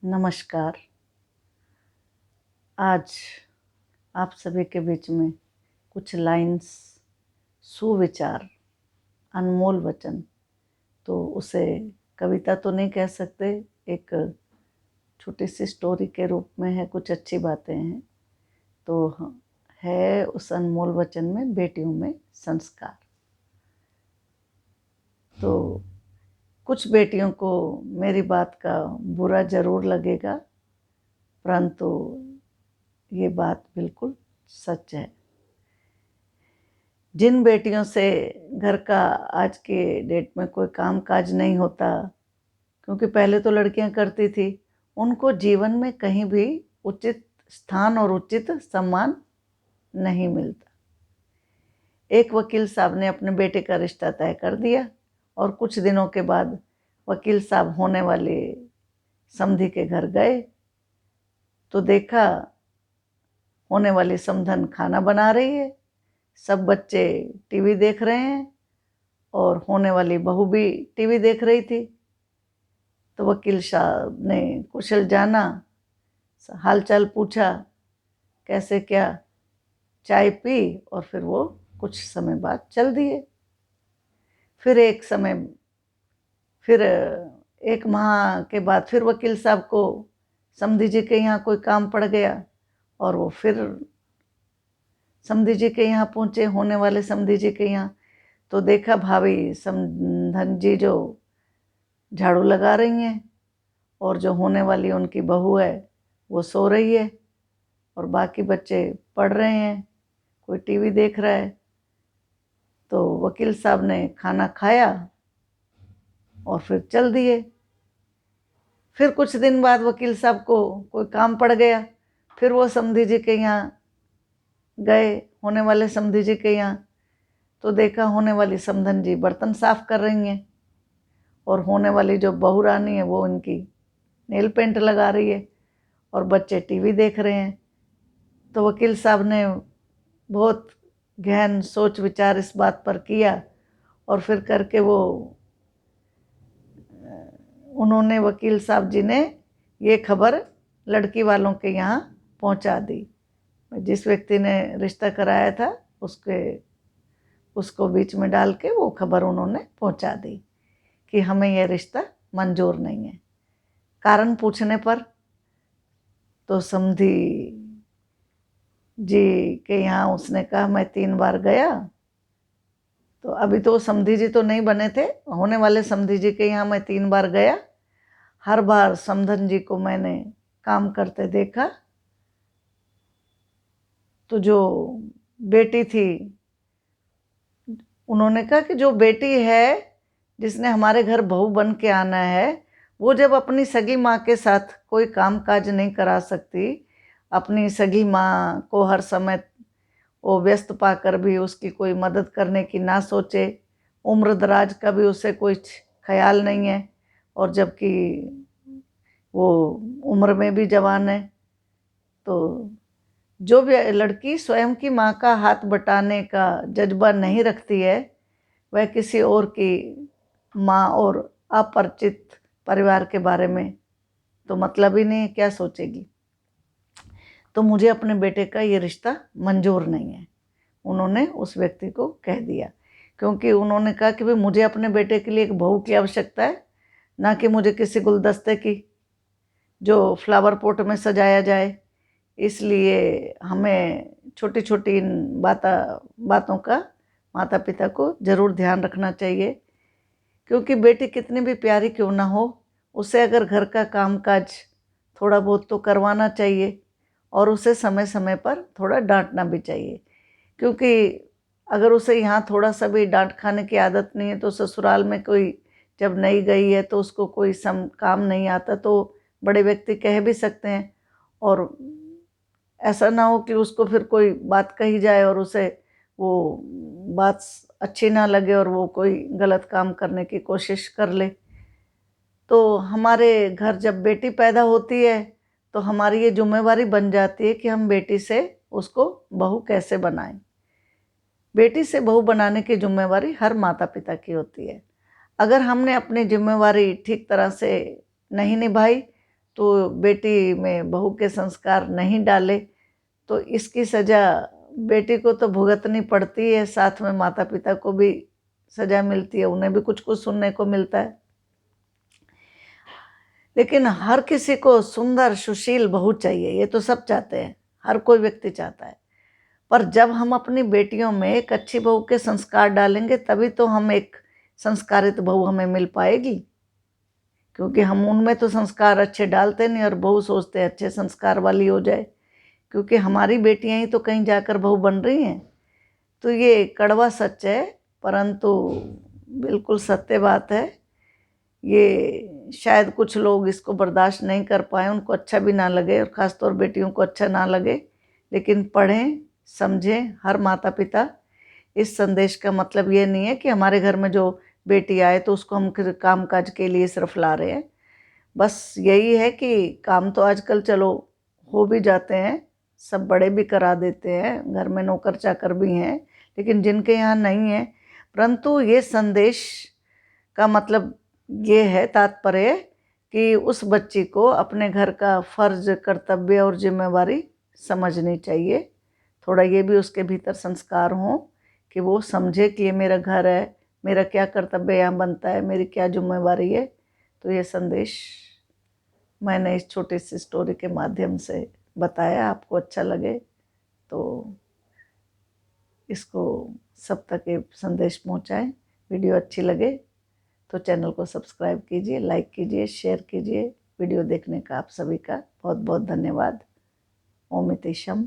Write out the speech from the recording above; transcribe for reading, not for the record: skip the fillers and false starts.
नमस्कार। आज आप सभी के बीच में कुछ लाइन्स, सुविचार, अनमोल वचन, तो उसे कविता तो नहीं कह सकते, एक छोटी सी स्टोरी के रूप में है, कुछ अच्छी बातें हैं। तो है उस अनमोल वचन में बेटियों में संस्कार। तो कुछ बेटियों को मेरी बात का बुरा ज़रूर लगेगा, परंतु ये बात बिल्कुल सच है। जिन बेटियों से घर का आज के डेट में कोई काम काज नहीं होता, क्योंकि पहले तो लड़कियां करती थी, उनको जीवन में कहीं भी उचित स्थान और उचित सम्मान नहीं मिलता। एक वकील साहब ने अपने बेटे का रिश्ता तय कर दिया और कुछ दिनों के बाद वकील साहब होने वाले समधी के घर गए तो देखा होने वाली समधन खाना बना रही है, सब बच्चे टीवी देख रहे हैं और होने वाली बहू भी टीवी देख रही थी। तो वकील साहब ने कुशल जाना, हालचाल पूछा, कैसे क्या, चाय पी और फिर वो कुछ समय बाद चल दिए। फिर एक माह के बाद फिर वकील साहब को समधी जी के यहाँ कोई काम पड़ गया और वो फिर समधी जी के यहाँ पहुँचे, होने वाले समधी जी के यहाँ। तो देखा भाभी समधन जी जो झाड़ू लगा रही हैं और जो होने वाली उनकी बहू है वो सो रही है और बाकी बच्चे पढ़ रहे हैं, कोई टीवी देख रहा है। तो वकील साहब ने खाना खाया और फिर चल दिए। फिर कुछ दिन बाद वकील साहब को कोई काम पड़ गया, फिर वो समधी जी के यहाँ गए, होने वाले समधी जी के यहाँ। तो देखा होने वाली समधन जी बर्तन साफ कर रही हैं और होने वाली जो बहू रानी है वो उनकी नेल पेंट लगा रही है और बच्चे टीवी देख रहे हैं। तो वकील साहब ने बहुत गहन सोच विचार इस बात पर किया और फिर करके उन्होंने वकील साहब जी ने ये खबर लड़की वालों के यहाँ पहुँचा दी। जिस व्यक्ति ने रिश्ता कराया था उसको बीच में डाल के वो खबर उन्होंने पहुँचा दी कि हमें यह रिश्ता मंजूर नहीं है। कारण पूछने पर तो समधी जी के यहाँ उसने कहा मैं 3 बार गया, तो अभी तो समधी जी तो नहीं बने थे, होने वाले समधी जी के यहाँ मैं 3 बार गया। हर बार समधन जी को मैंने काम करते देखा। तो जो बेटी थी, उन्होंने कहा कि जो बेटी है जिसने हमारे घर बहू बन के आना है, वो जब अपनी सगी माँ के साथ कोई काम काज नहीं करा सकती, अपनी सगी माँ को हर समय वो व्यस्त पाकर भी उसकी कोई मदद करने की ना सोचे, उम्र दराज का भी उसे कोई ख्याल नहीं है, और जबकि वो उम्र में भी जवान है, तो जो भी लड़की स्वयं की माँ का हाथ बटाने का जज्बा नहीं रखती है, वह किसी और की माँ और अपरिचित परिवार के बारे में तो मतलब ही नहीं, क्या सोचेगी। तो मुझे अपने बेटे का ये रिश्ता मंजूर नहीं है, उन्होंने उस व्यक्ति को कह दिया। क्योंकि उन्होंने कहा कि भाई मुझे अपने बेटे के लिए एक बहू की आवश्यकता है, ना कि मुझे किसी गुलदस्ते की जो फ्लावर पॉट में सजाया जाए। इसलिए हमें छोटी छोटी इन बातों का माता पिता को ज़रूर ध्यान रखना चाहिए, क्योंकि बेटी कितनी भी प्यारी क्यों ना हो, उसे अगर घर का कामकाज थोड़ा बहुत तो करवाना चाहिए और उसे समय समय पर थोड़ा डांटना भी चाहिए। क्योंकि अगर उसे यहाँ थोड़ा सा भी डांट खाने की आदत नहीं है, तो ससुराल में कोई जब नई गई है तो उसको कोई काम नहीं आता, तो बड़े व्यक्ति कह भी सकते हैं, और ऐसा ना हो कि उसको फिर कोई बात कही जाए और उसे वो बात अच्छी ना लगे और वो कोई गलत काम करने की कोशिश कर ले। तो हमारे घर जब बेटी पैदा होती है तो हमारी ये जिम्मेवारी बन जाती है कि हम बेटी से उसको बहू कैसे बनाएं। बेटी से बहू बनाने की जिम्मेवारी हर माता पिता की होती है। अगर हमने अपनी जिम्मेवारी ठीक तरह से नहीं निभाई तो बेटी में बहू के संस्कार नहीं डाले तो इसकी सज़ा बेटी को तो भुगतनी पड़ती है, साथ में माता पिता को भी सज़ा मिलती है, उन्हें भी कुछ कुछ सुनने को मिलता है। लेकिन हर किसी को सुंदर सुशील बहू चाहिए, ये तो सब चाहते हैं, हर कोई व्यक्ति चाहता है। पर जब हम अपनी बेटियों में एक अच्छी बहू के संस्कार डालेंगे तभी तो हम एक संस्कारित बहू हमें मिल पाएगी, क्योंकि हम उनमें तो संस्कार अच्छे डालते नहीं और बहू सोचते हैं अच्छे संस्कार वाली हो जाए, क्योंकि हमारी बेटियां ही तो कहीं जाकर बहू बन रही हैं। तो ये कड़वा सच है, परंतु बिल्कुल सत्य बात है। ये शायद कुछ लोग इसको बर्दाश्त नहीं कर पाए, उनको अच्छा भी ना लगे और ख़ासतौर बेटियों को अच्छा ना लगे, लेकिन पढ़ें समझें। हर माता पिता, इस संदेश का मतलब ये नहीं है कि हमारे घर में जो बेटी आए तो उसको हम काम काज के लिए सिर्फ ला रहे हैं। बस यही है कि काम तो आजकल चलो हो भी जाते हैं, सब बड़े भी करा देते हैं, घर में नौकर चाकर भी हैं, लेकिन जिनके यहाँ नहीं है, परंतु ये संदेश का मतलब ये है, तात्पर्य कि उस बच्ची को अपने घर का फर्ज, कर्तव्य और जिम्मेवारी समझनी चाहिए। थोड़ा ये भी उसके भीतर संस्कार हों कि वो समझे कि ये मेरा घर है, मेरा क्या कर्तव्य यहाँ बनता है, मेरी क्या जिम्मेवारी है। तो ये संदेश मैंने इस छोटी सी स्टोरी के माध्यम से बताया। आपको अच्छा लगे तो इसको सब तक ये संदेश पहुँचाएं। वीडियो अच्छी लगे तो चैनल को सब्सक्राइब कीजिए, लाइक कीजिए, शेयर कीजिए। वीडियो देखने का आप सभी का बहुत बहुत धन्यवाद। ओम इति शम।